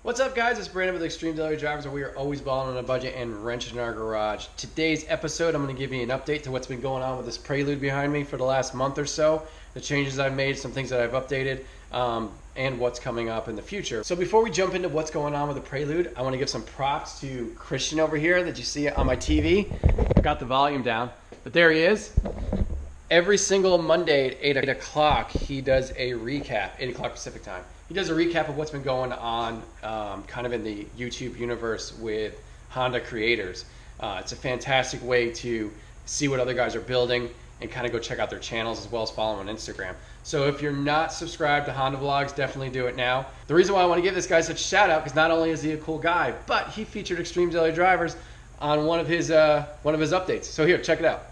What's up, guys? It's Brandon with Extreme Daily Drivers, where we are always balling on a budget and wrenching in our garage. Today's episode, I'm going to give you an update to what's been going on with this Prelude behind me for the last month or so, the changes I've made, some things that I've updated, and what's coming up in the future. So before we jump into what's going on with the Prelude, I want to give some props to Christian over here that you see on my TV. I got the volume down, but there he is. Every single Monday at 8 o'clock, he does a recap, 8 o'clock Pacific time. He does a recap of what's been going on kind of in the YouTube universe with Honda creators. It's a fantastic way to see what other guys are building and kind of go check out their channels as well as follow them on Instagram. So if you're not subscribed to Honda Vlogs, definitely do it now. The reason why I want to give this guy such a shout out, because not only is he a cool guy, but he featured Extreme Daily Drivers on one of his updates. So here, check it out.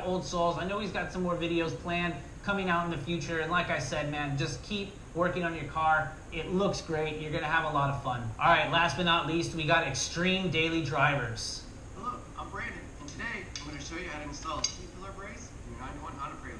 Old Souls. I know he's got some more videos planned coming out in the future, and like I said, man, just keep working on your car. It looks great. You're gonna have a lot of fun. All right, last but not least, we got Extreme Daily Drivers. Hello, I'm Brandon, and today I'm going to show you how to install C-pillar brakes in your 91 Honda Prelude.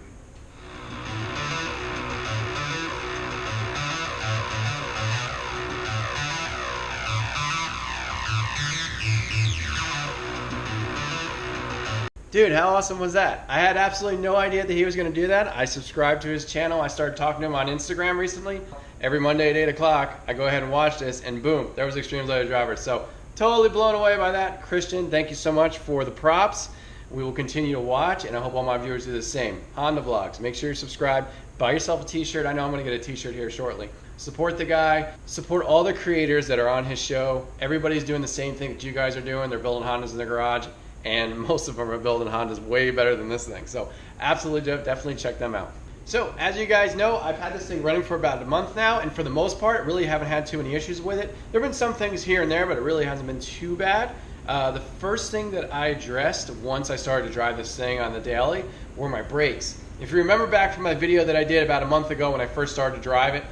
Dude, how awesome was that? I had absolutely no idea that he was going to do that. I subscribed to his channel. I started talking to him on Instagram recently. Every Monday at 8 o'clock, I go ahead and watch this, and boom, there was Extreme Daily Drivers. So totally blown away by that. Christian, thank you so much for the props. We will continue to watch, and I hope all my viewers do the same. Honda Vlogs, make sure you're subscribed. Buy yourself a t-shirt. I know I'm going to get a t-shirt here shortly. Support the guy. Support all the creators that are on his show. Everybody's doing the same thing that you guys are doing. They're building Hondas in their garage. And most of them are building Hondas way better than this thing. So absolutely, definitely check them out. So as you guys know, I've had this thing running for about a month now, and for the most part, really haven't had too many issues with it. There have been some things here and there, but it really hasn't been too bad. The first thing that I addressed once I started to drive this thing on the daily were my brakes. If you remember back from my video that I did about a month ago when I first started to drive it,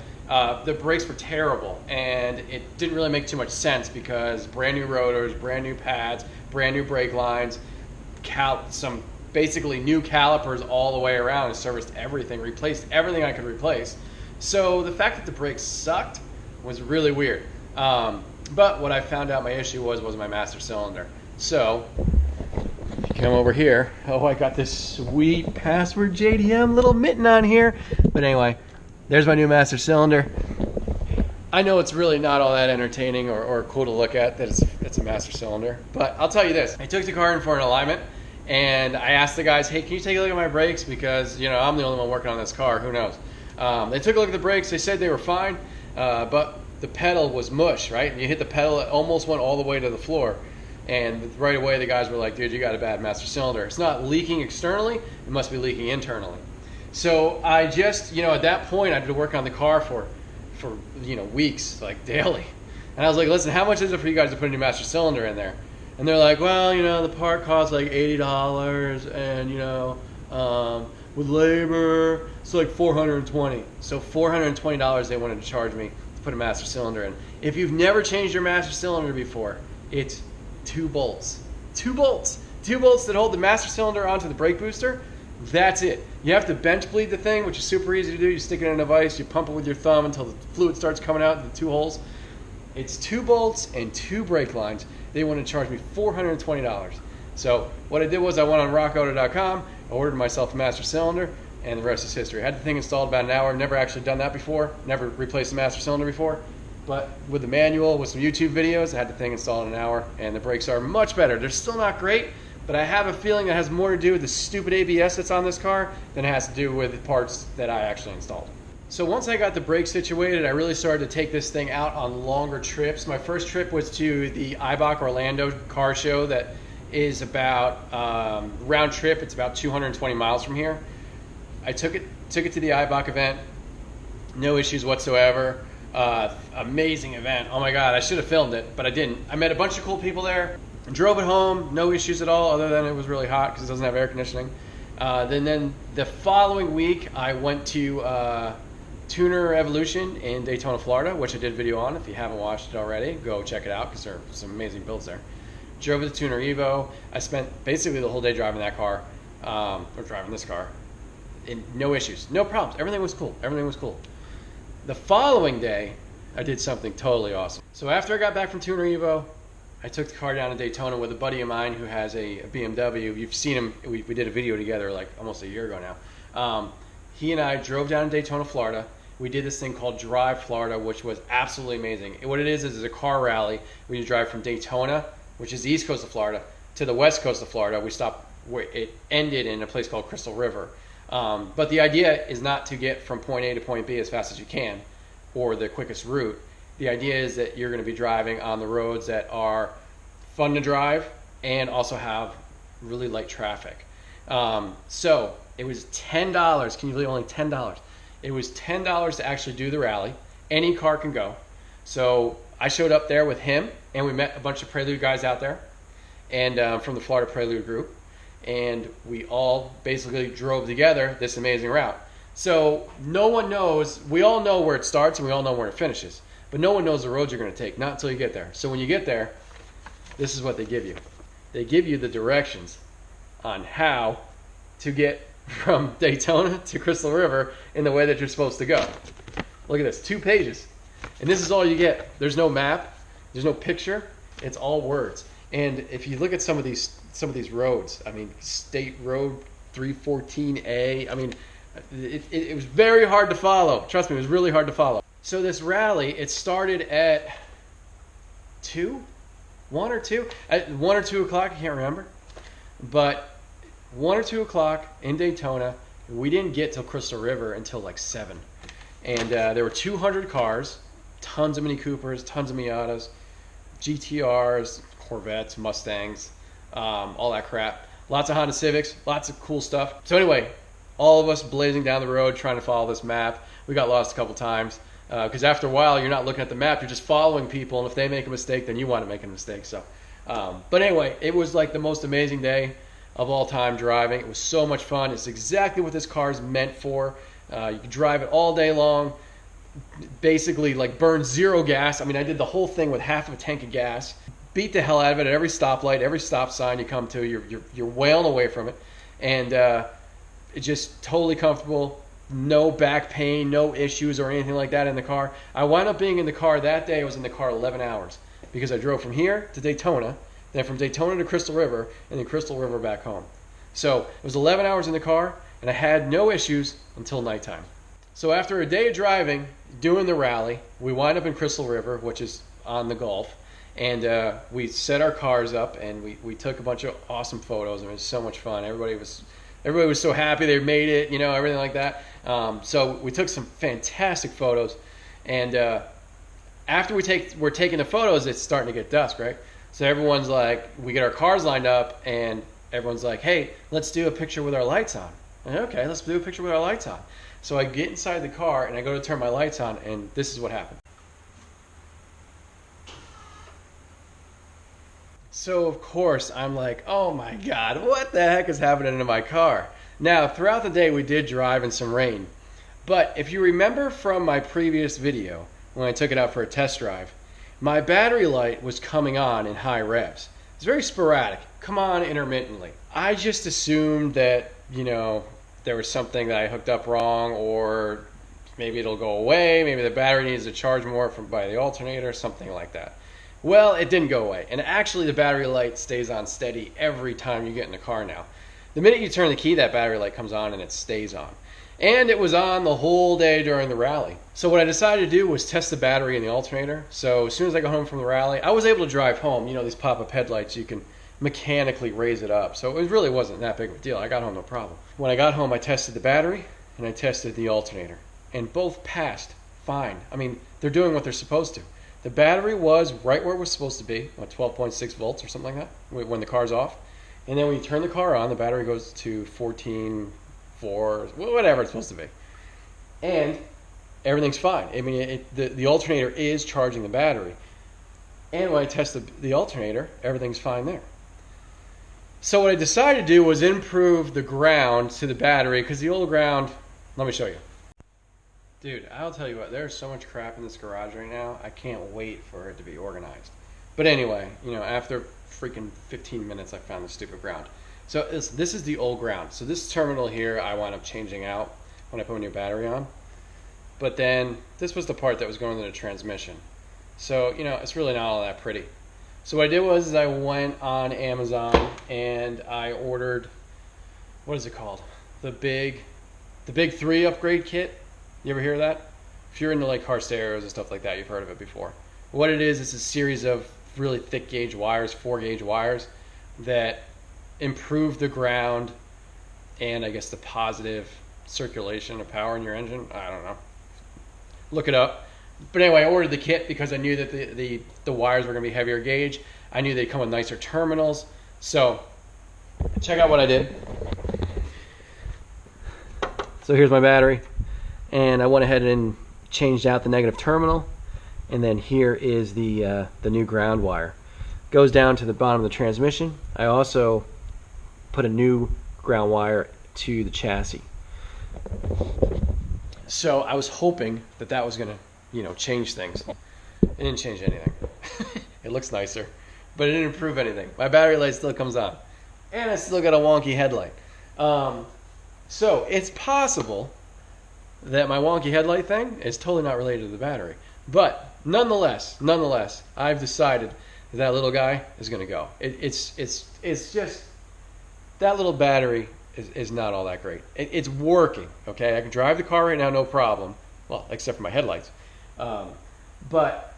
the brakes were terrible, and it didn't really make too much sense because brand new rotors, brand new pads, brand new brake lines, some basically new calipers all the way around, and serviced everything, replaced everything I could replace. So the fact that the brakes sucked was really weird. But what I found out my issue was my master cylinder. So if you come over here, oh, I got this sweet password JDM little mitten on here. But anyway, there's my new master cylinder. I know it's really not all that entertaining or cool to look at that it's a master cylinder, but I'll tell you this. I took the car in for an alignment, and I asked the guys, hey, can you take a look at my brakes? Because, you know, I'm the only one working on this car. Who knows? They took a look at the brakes. They said they were fine, but the pedal was mush, right? You hit the pedal, it almost went all the way to the floor. And right away, the guys were like, dude, you got a bad master cylinder. It's not leaking externally. It must be leaking internally. So I just, you know, at that point, I'd been working on the car for you know, weeks, like daily. And I was like, listen, how much is it for you guys to put a new master cylinder in there? And they're like, well, you know, the part costs like $80, and, you know, with labor, it's like $420. So $420 they wanted to charge me to put a master cylinder in. If you've never changed your master cylinder before, it's 2 bolts. 2 bolts. 2 bolts that hold the master cylinder onto the brake booster. That's it. You have to bench bleed the thing, which is super easy to do. You stick it in a vise, you pump it with your thumb until the fluid starts coming out of the 2 holes. It's 2 bolts and 2 brake lines. They want to charge me $420. So what I did was I went on rockauto.com, I ordered myself a master cylinder, and the rest is history. I had the thing installed about an hour. Never actually done that before. Never replaced the master cylinder before. But with the manual, with some YouTube videos, I had the thing installed in an hour, and the brakes are much better. They're still not great, but I have a feeling it has more to do with the stupid ABS that's on this car than it has to do with the parts that I actually installed. So once I got the brakes situated, I really started to take this thing out on longer trips. My first trip was to the Ibach Orlando car show that is about, round trip, it's about 220 miles from here. I took it to the Ibach event, no issues whatsoever. Amazing event. Oh my God, I should have filmed it, but I didn't. I met a bunch of cool people there. Drove it home, no issues at all, other than it was really hot because it doesn't have air conditioning. Then the following week, I went to Tuner Evolution in Daytona, Florida, which I did a video on. If you haven't watched it already, go check it out because there are some amazing builds there. Drove the Tuner Evo. I spent basically the whole day driving that car, or driving this car, and no issues, no problems. Everything was cool. Everything was cool. The following day, I did something totally awesome. So after I got back from Tuner Evo, I took the car down to Daytona with a buddy of mine who has a BMW. You've seen him. We did a video together like almost a year ago now. He and I drove down to Daytona, Florida. We did this thing called Drive Florida, which was absolutely amazing. What it is a car rally. We drive from Daytona, which is the east coast of Florida, to the west coast of Florida. We stopped where it ended in a place called Crystal River. But the idea is not to get from point A to point B as fast as you can, or the quickest route. The idea is that you're going to be driving on the roads that are fun to drive and also have really light traffic. So it was $10. Can you believe only $10? It was $10 to actually do the rally. Any car can go. So I showed up there with him, and we met a bunch of Prelude guys out there, and from the Florida Prelude group, and we all basically drove together this amazing route. So no one knows. We all know where it starts, and we all know where it finishes. But no one knows the roads you're going to take, not until you get there. So when you get there, this is what they give you. They give you the directions on how to get from Daytona to Crystal River in the way that you're supposed to go. Look at this, 2 pages. And this is all you get. There's no map, there's no picture, it's all words. And if you look at some of these roads, I mean, State Road 314A, I mean, it was very hard to follow. Trust me, it was really hard to follow. So this rally, it started at 1 or 2 o'clock, I can't remember. But 1 or 2 o'clock in Daytona, we didn't get till Crystal River until like 7. And there were 200 cars, tons of Mini Coopers, tons of Miatas, GTRs, Corvettes, Mustangs, all that crap. Lots of Honda Civics, lots of cool stuff. So anyway, all of us blazing down the road trying to follow this map. We got lost a couple times because after a while you're not looking at the map, you're just following people, and if they make a mistake, then you want to make a mistake. So, but anyway, it was like the most amazing day of all time driving. It was so much fun. It's exactly what this car is meant for. You can drive it all day long, basically like burn 0 gas. I mean, I did the whole thing with half of a tank of gas. Beat the hell out of it at every stoplight, every stop sign you come to. You're wailing away from it, and it's just totally comfortable. No back pain, no issues or anything like that in the car. I wound up being in the car that day. I was in the car 11 hours because I drove from here to Daytona, then from Daytona to Crystal River, and then Crystal River back home. So it was 11 hours in the car, and I had no issues until nighttime. So after a day of driving, doing the rally, we wind up in Crystal River, which is on the Gulf, and we set our cars up, and we took a bunch of awesome photos, and it was so much fun. Everybody was so happy they made it, you know, everything like that. So we took some fantastic photos, and after we're taking the photos, it's starting to get dusk, right? So everyone's like, we get our cars lined up, and everyone's like, hey, let's do a picture with our lights on. And okay, let's do a picture with our lights on. So I get inside the car, and I go to turn my lights on, and this is what happened. So of course, I'm like, oh my God, what the heck is happening to my car? Now, throughout the day, we did drive in some rain. But if you remember from my previous video, when I took it out for a test drive, my battery light was coming on in high revs. It's very sporadic, come on intermittently. I just assumed that, you know, there was something that I hooked up wrong, or maybe it'll go away, maybe the battery needs to charge more by the alternator, something like that. Well, it didn't go away, and actually the battery light stays on steady every time you get in the car now. The minute you turn the key, that battery light comes on and it stays on. And it was on the whole day during the rally. So what I decided to do was test the battery in the alternator. So as soon as I got home from the rally, I was able to drive home. You know, these pop-up headlights, you can mechanically raise it up. So it really wasn't that big of a deal. I got home no problem. When I got home, I tested the battery and I tested the alternator. And both passed fine. I mean, they're doing what they're supposed to. The battery was right where it was supposed to be, 12.6 volts or something like that, when the car's off. And then when you turn the car on, the battery goes to 14.4, whatever it's supposed to be. And everything's fine. I mean, the alternator is charging the battery. And when I tested the alternator, everything's fine there. So what I decided to do was improve the ground to the battery, because the old ground, let me show you. Dude, I'll tell you what, there's so much crap in this garage right now, I can't wait for it to be organized. But anyway, you know, after freaking 15 minutes, I found the stupid ground. So this is the old ground. So this terminal here, I wound up changing out when I put a new battery on. but then this was the part that was going into the transmission. So, you know, it's really not all that pretty. So what I did was I went on Amazon and I ordered, what is it called? The big 3 upgrade kit. You ever hear of that? If you're into like car stereos and stuff like that, you've heard of it before. What it is, it's a series of really thick gauge wires, 4-gauge wires, that improve the ground and I guess the positive circulation of power in your engine. I don't know. Look it up. But anyway, I ordered the kit because I knew that the wires were going to be heavier gauge. I knew they'd come with nicer terminals. So check out what I did. So here's my battery. And I went ahead and changed out the negative terminal. And then here is the new ground wire. Goes down to the bottom of the transmission. I also put a new ground wire to the chassis. So I was hoping that that was gonna, you know, change things. It didn't change anything. It looks nicer, but it didn't improve anything. My battery light still comes on, and I still got a wonky headlight. So it's possible that my wonky headlight thing is totally not related to the battery. But nonetheless, I've decided that little guy is going to go. It's just, that little battery is not all that great. It's working, okay? I can drive the car right now, no problem. Well, except for my headlights. But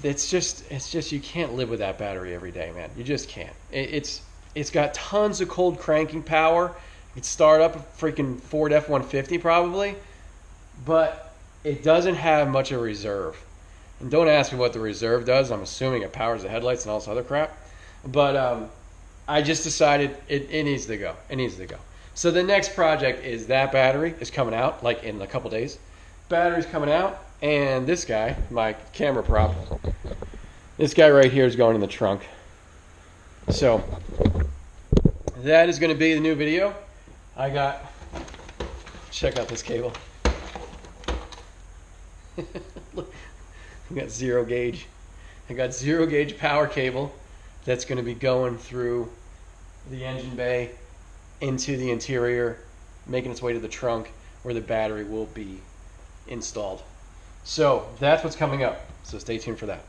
it's just you can't live with that battery every day, man. You just can't. It's got tons of cold cranking power. You can start up a freaking Ford F-150 probably, but it doesn't have much of a reserve. And don't ask me what the reserve does. I'm assuming it powers the headlights and all this other crap. But I just decided it needs to go. It needs to go. So the next project is that battery is coming out, like in a couple days. Battery's coming out, and this guy, my camera prop, this guy right here is going in the trunk. So that is going to be the new video. Check out this cable. Look, I got 0 gauge. I got 0 gauge power cable that's going to be going through the engine bay into the interior, making its way to the trunk where the battery will be installed. So that's what's coming up. So stay tuned for that.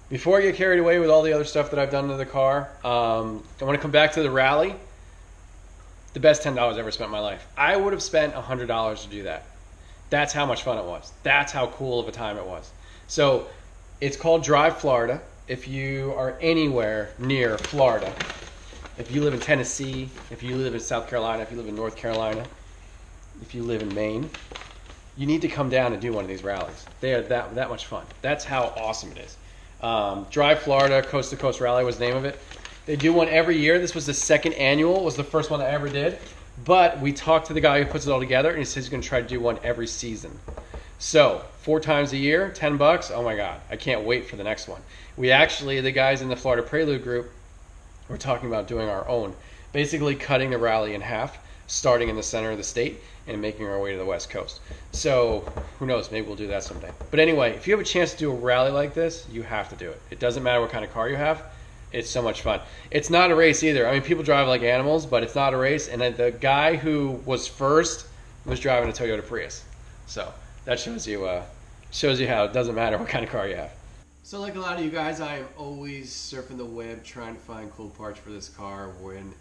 Before I get carried away with all the other stuff that I've done to the car, I want to come back to the rally. The best $10 I ever spent in my life. I would have spent $100 to do that. That's how much fun it was. That's how cool of a time it was. So it's called Drive Florida. If you are anywhere near Florida, if you live in Tennessee, if you live in South Carolina, if you live in North Carolina, if you live in Maine, you need to come down and do one of these rallies. They are that much fun. That's how awesome it is. Drive Florida Coast to Coast Rally was the name of it. They do one every year. This was the 2nd annual. It was the first one I ever did. But we talked to the guy who puts it all together, and he says he's going to try to do one every season. So 4 times a year, $10. Oh my God, I can't wait for the next one. We actually, the guys in the Florida Prelude group, we're talking about doing our own, basically cutting the rally in half, starting in the center of the state and making our way to the West Coast. So who knows, maybe we'll do that someday. But anyway, if you have a chance to do a rally like this, you have to do it. It doesn't matter what kind of car you have. It's so much fun. It's not a race either. I mean, people drive like animals, but it's not a race. And the guy who was first was driving a Toyota Prius. So that shows you how it doesn't matter what kind of car you have. So like a lot of you guys, I am always surfing the web trying to find cool parts for this car.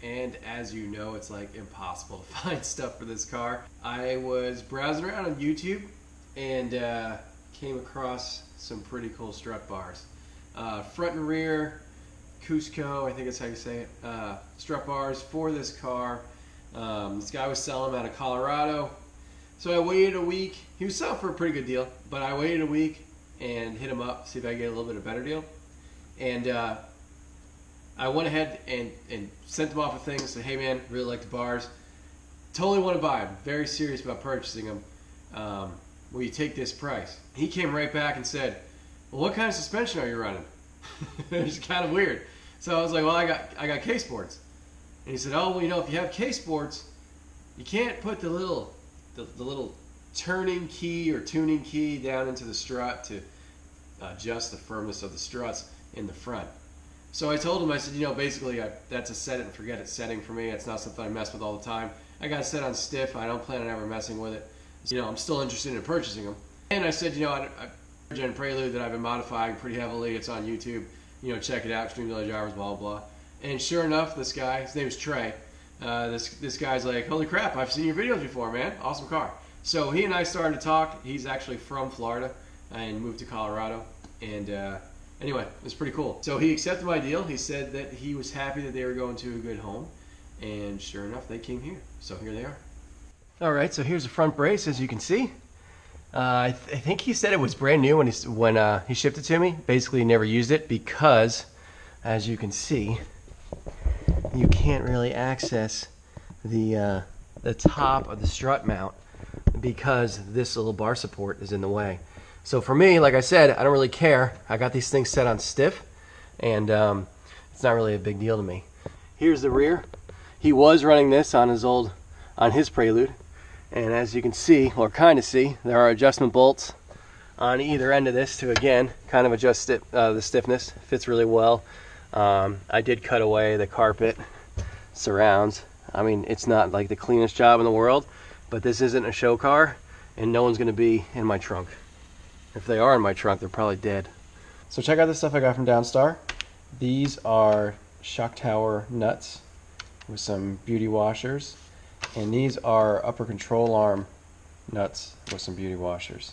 And as you know, it's like impossible to find stuff for this car. I was browsing around on YouTube and came across some pretty cool strut bars. Front and rear Cusco, I think that's how you say it, strut bars for this car. This guy was selling them out of Colorado. So I waited a week. He was selling for a pretty good deal, but I waited a week and hit him up, see if I could get a little bit of a better deal. And I went ahead and sent him off a thing, said, hey man, really like the bars. Totally want to buy them. Very serious about purchasing them. Will you take this price? He came right back and said, well, what kind of suspension are you running? It's kind of weird. So I was like, well, I got K-Sports. And he said, oh, well, you know, if you have K-Sports, you can't put the little turning key or tuning key down into the strut to adjust the firmness of the struts in the front. So I told him, I said, you know, basically that's a set it and forget it setting for me. It's not something I mess with all the time. I got it set on stiff. I don't plan on ever messing with it. So, I'm still interested in purchasing them. And I said, I Gen Prelude that I've been modifying pretty heavily. It's on YouTube. Check it out. Extreme Daily Drivers, blah, blah, blah. And sure enough, this guy, his name is Trey. This guy's like, holy crap, I've seen your videos before, man. Awesome car. So he and I started to talk. He's actually from Florida and moved to Colorado. And anyway, it was pretty cool. So he accepted my deal. He said that he was happy that they were going to a good home. And sure enough, they came here. So here they are. All right, so here's the front brace, as you can see. I think he said it was brand new when he shipped it to me. Basically, he never used it because, as you can see, you can't really access the top of the strut mount because this little bar support is in the way. So for me, like I said, I don't really care. I got these things set on stiff, and it's not really a big deal to me. Here's the rear. He was running this on his Prelude. And as you can see, or kind of see, there are adjustment bolts on either end of this to, again, kind of adjust it, the stiffness. Fits really well. I did cut away the carpet surrounds. I mean, it's not like the cleanest job in the world, but this isn't a show car, and no one's going to be in my trunk. If they are in my trunk, they're probably dead. So check out the stuff I got from Downstar. These are shock tower nuts with some beauty washers. And these are upper control arm nuts with some beauty washers.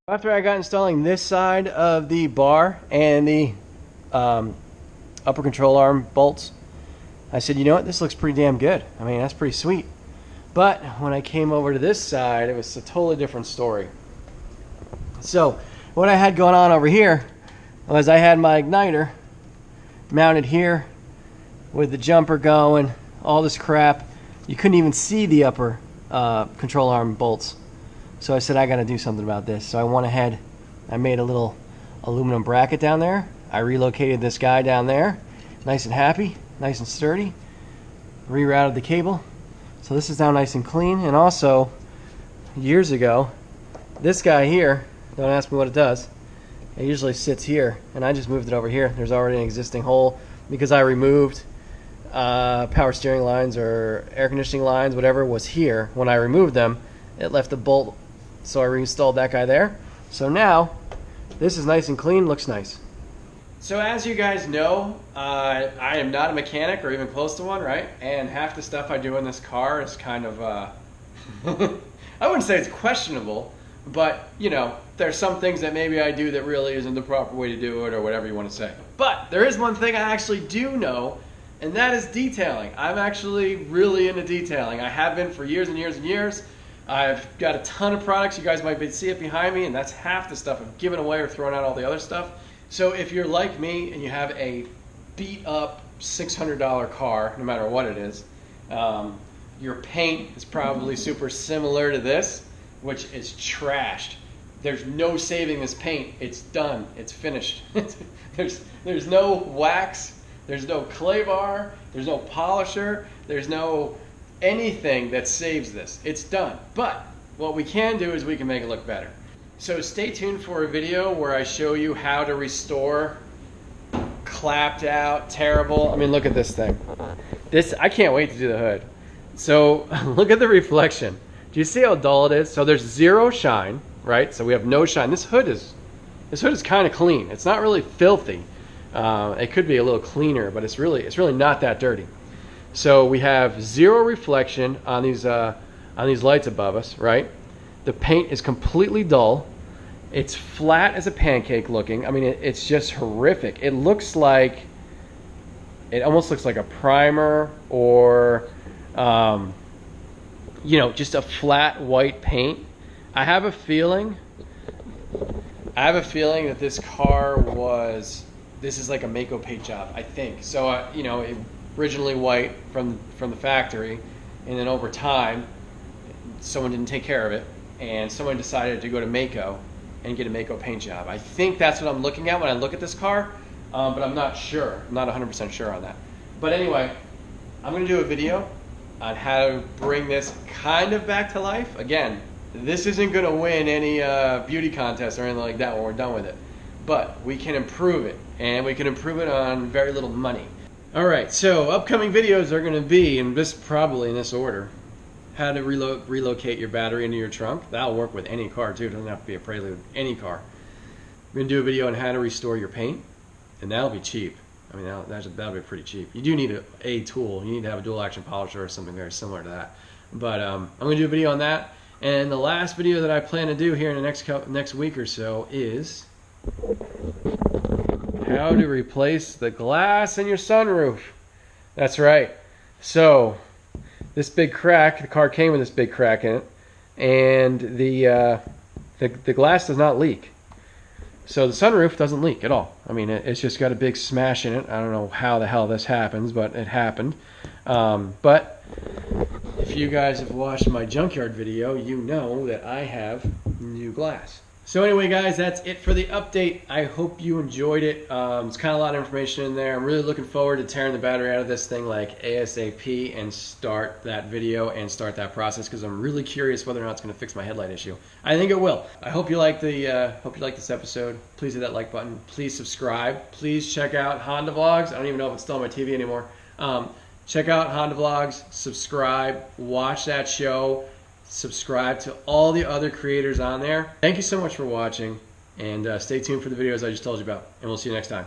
After I got installing this side of the bar and the upper control arm bolts, I said, you know what, this looks pretty damn good. I mean, that's pretty sweet. But when I came over to this side, it was a totally different story. So what I had going on over here was I had my igniter mounted here with the jumper going, all this crap. You couldn't even see the upper control arm bolts. So I said, I got to do something about this. So I went ahead, I made a little aluminum bracket down there. I relocated this guy down there, nice and happy, nice and sturdy. Rerouted the cable. So this is now nice and clean. And also, years ago, this guy here, don't ask me what it does, it usually sits here. And I just moved it over here. There's already an existing hole because I removed power steering lines or air conditioning lines, whatever was here. When I removed them, it left a bolt, so I reinstalled that guy there. So now this is nice and clean, looks nice. So as you guys know, I am not a mechanic or even close to one, right? And half the stuff I do in this car is kind of I wouldn't say it's questionable, but there's some things that maybe I do that really isn't the proper way to do it, or whatever you want to say. But there is one thing I actually do know, and that is detailing. I'm actually really into detailing. I have been for years and years and years. I've got a ton of products. You guys might see it behind me, and that's half the stuff I've given away or thrown out all the other stuff. So if you're like me and you have a beat up $600 car, no matter what it is, your paint is probably super similar to this, which is trashed. There's no saving this paint. It's done. It's finished. There's no wax. There's no clay bar, there's no polisher, there's no anything that saves this. It's done. But what we can do is we can make it look better. So stay tuned for a video where I show you how to restore clapped out, terrible. I mean, look at this thing. I can't wait to do the hood. So look at the reflection. Do you see how dull it is? So there's zero shine, right? So we have no shine. This hood is kind of clean. It's not really filthy. It could be a little cleaner, but it's really not that dirty. So we have zero reflection on these lights above us, right? The paint is completely dull. It's flat as a pancake looking. I mean, it's just horrific. It almost looks like a primer or, just a flat white paint. I have a feeling that this car this is like a Mako paint job, I think. So, originally white from the factory, and then over time, someone didn't take care of it, and someone decided to go to Mako and get a Mako paint job. I think that's what I'm looking at when I look at this car, but I'm not sure. I'm not 100% sure on that. But anyway, I'm going to do a video on how to bring this kind of back to life. Again, this isn't going to win any beauty contest or anything like that when we're done with it. But we can improve it, and we can improve it on very little money. Alright, so upcoming videos are going to be, and this probably in this order, how to relocate your battery into your trunk. That'll work with any car too. It doesn't have to be a Prelude, any car. We're going to do a video on how to restore your paint, and that'll be cheap. I mean, that'll be pretty cheap. You do need a tool. You need to have a dual action polisher or something very similar to that. But I'm going to do a video on that. And the last video that I plan to do here in the next week or so is how to replace the glass in your sunroof. That's right. So this big crack, the car came with this big crack in it, and the glass does not leak. So the sunroof doesn't leak at all. I mean, it's just got a big smash in it. I don't know how the hell this happens, but it happened. But if you guys have watched my junkyard video, you know that I have new glass. So anyway, guys, that's it for the update. I hope you enjoyed it. It's kind of a lot of information in there. I'm really looking forward to tearing the battery out of this thing like ASAP and start that video and start that process, because I'm really curious whether or not it's going to fix my headlight issue. I think it will. I hope you like this episode. Please hit that like button. Please subscribe. Please check out Honda Vlogs. I don't even know if it's still on my TV anymore. Check out Honda Vlogs. Subscribe. Watch that show. Subscribe to all the other creators on there. Thank you so much for watching, and stay tuned for the videos I just told you about, and we'll see you next time.